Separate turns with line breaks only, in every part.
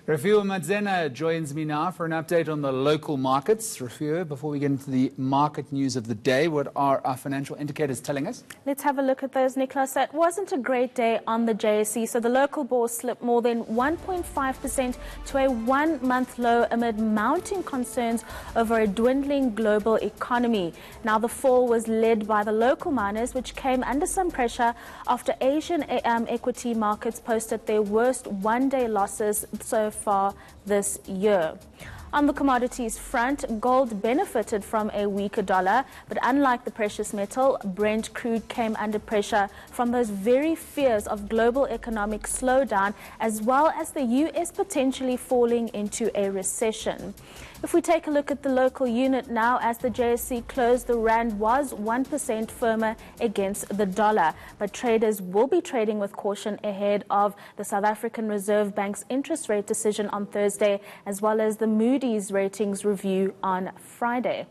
Rafio Madzena joins me now for an update on the local markets. Rafio, before we get into the market news of the day, what are our financial indicators telling us?
Let's have a look at those, Nicholas. It wasn't a great day on the JSE, so the local bourse slipped more than 1.5% to a one-month low amid mounting concerns over a dwindling global economy. Now, the fall was led by the local miners, which came under some pressure after Asian equity markets posted their worst one-day losses so far this year. On the commodities front, gold benefited from a weaker dollar, but unlike the precious metal, Brent crude came under pressure from those very fears of global economic slowdown, as well as the US potentially falling into a recession. If we take a look at the local unit now, as the JSE closed, the rand was 1% firmer against the dollar, but traders will be trading with caution ahead of the South African Reserve Bank's interest rate decision on Thursday, as well as the Moody's ratings review on Friday.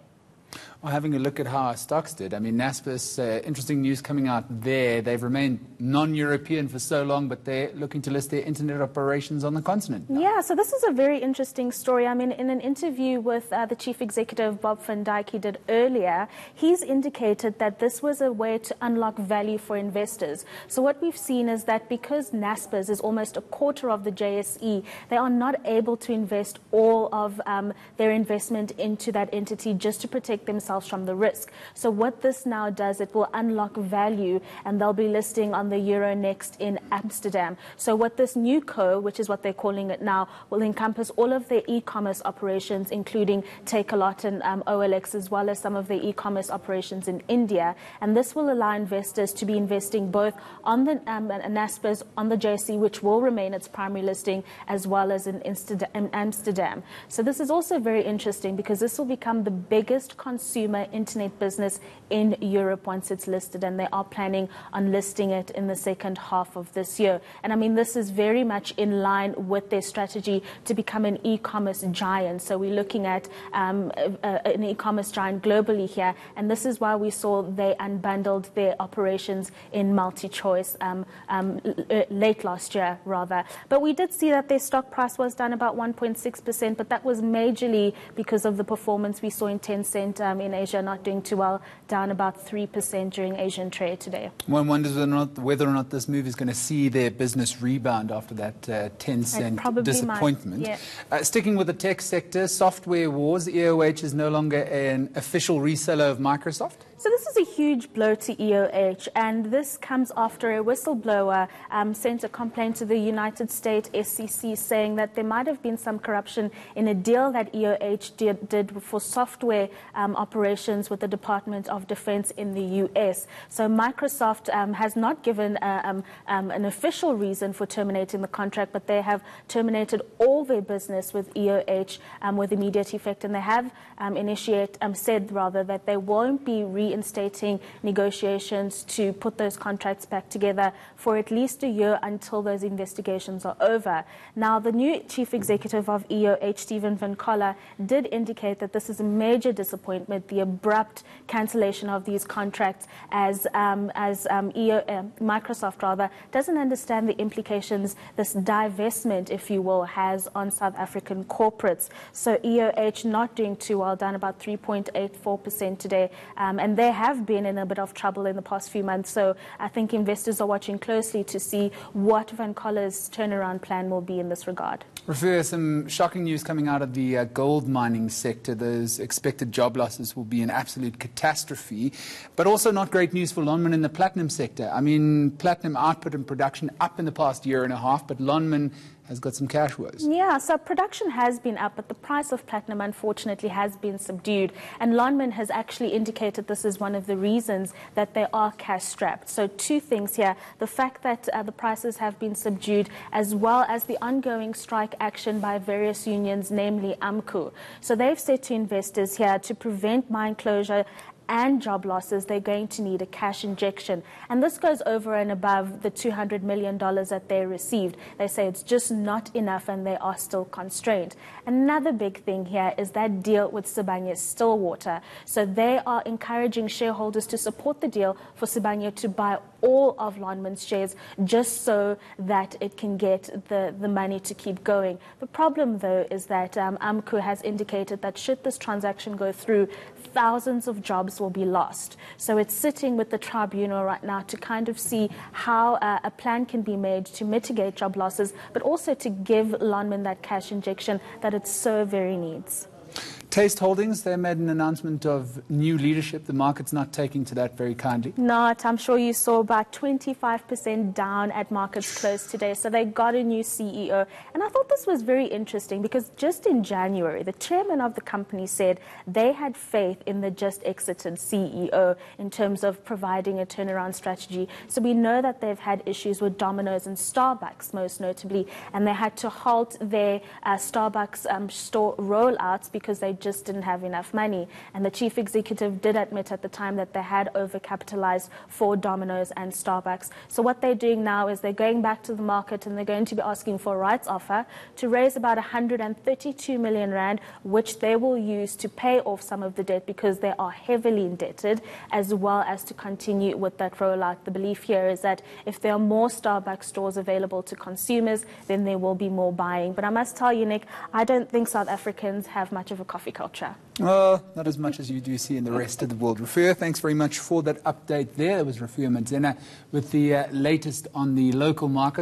Well, having a look at how our stocks did, I mean, Naspers, interesting news coming out there. They've remained non-European for so long, but they're looking to list their internet operations on the continent now.
Yeah, so this is a very interesting story. I mean, in an interview with the chief executive, Bob van Dijk, he did earlier, he's indicated that this was a way to unlock value for investors. So what we've seen is that because Naspers is almost a quarter of the JSE, they are not able to invest all of their investment into that entity just to protect themselves from the risk. So what this now does, it will unlock value, and they'll be listing on the Euronext in Amsterdam. So what this new co, which is what they're calling it now, will encompass all of their e-commerce operations, including Takealot and OLX, as well as some of the e-commerce operations in India. And this will allow investors to be investing both on the Naspers, on the JSE, which will remain its primary listing, as well as in Amsterdam. So this is also very interesting because this will become the biggest consumer internet business in Europe once it's listed, and they are planning on listing it in the second half of this year. And I mean, this is very much in line with their strategy to become an e-commerce giant. So we're looking at an e-commerce giant globally here, and this is why we saw they unbundled their operations in MultiChoice late last year, rather. But we did see that their stock price was down about 1.6%, but that was majorly because of the performance we saw in Tencent in Asia, not doing too well, down about 3% during Asian trade today.
One wonders whether or not this move is going to see their business rebound after that Tencent disappointment.
Yeah.
Sticking with the tech sector, software wars, EOH is no longer an official reseller of Microsoft.
So this is a huge blow to EOH, and this comes after a whistleblower sent a complaint to the United States SEC saying that there might have been some corruption in a deal that EOH did for software operations with the Department of Defense in the US. So Microsoft has not given an official reason for terminating the contract, but they have terminated all their business with EOH with immediate effect, and they have said that they won't be reinstating negotiations to put those contracts back together for at least a year until those investigations are over. Now, the new chief executive of EOH, Stephen Van Coller, did indicate that this is a major disappointment, the abrupt cancellation of these contracts, as Microsoft doesn't understand the implications this divestment, if you will, has on South African corporates. So EOH not doing too well, down about 3.84% today, and they have been in a bit of trouble in the past few months. So I think investors are watching closely to see what Van Coller's turnaround plan will be in this regard.
Rafio, some shocking news coming out of the gold mining sector. Those expected job losses will be an absolute catastrophe, but also not great news for Lonmin in the platinum sector. I mean, platinum output and production up in the past year and a half, but Lonmin has got some cash woes.
Yeah, so production has been up, but the price of platinum, unfortunately, has been subdued. And Lonmin has actually indicated this is one of the reasons that they are cash-strapped. So two things here. The fact that the prices have been subdued, as well as the ongoing strike action by various unions, namely AMCU. So they've said to investors here to prevent mine closure and job losses, they're going to need a cash injection. And this goes over and above the $200 million that they received. They say it's just not enough and they are still constrained. Another big thing here is that deal with Sibanye-Stillwater. So they are encouraging shareholders to support the deal for Sibanye to buy all of Lonmin's shares just so that it can get the money to keep going. The problem, though, is that AMCU has indicated that should this transaction go through, thousands of jobs will be lost. So it's sitting with the tribunal right now to kind of see how a plan can be made to mitigate job losses, but also to give Lonmin that cash injection that it so very needs.
Taste Holdings, they made an announcement of new leadership. The market's not taking to that very kindly.
Not. I'm sure you saw about 25% down at markets close today. So they got a new CEO. And I thought this was very interesting because just in January, the chairman of the company said they had faith in the just exited CEO in terms of providing a turnaround strategy. So we know that they've had issues with Domino's and Starbucks, most notably, and they had to halt their Starbucks store rollouts because they just didn't have enough money. And the chief executive did admit at the time that they had overcapitalized for Domino's and Starbucks. So what they're doing now is they're going back to the market and they're going to be asking for a rights offer to raise about 132 million rand, which they will use to pay off some of the debt because they are heavily indebted, as well as to continue with that rollout. The belief here is that if there are more Starbucks stores available to consumers, then there will be more buying. But I must tell you, Nick, I don't think South Africans have much of a coffee culture.
Well, not as much as you do see in the rest of the world. Rafia, thanks very much for that update there. It was Rafia Madzena with the latest on the local market.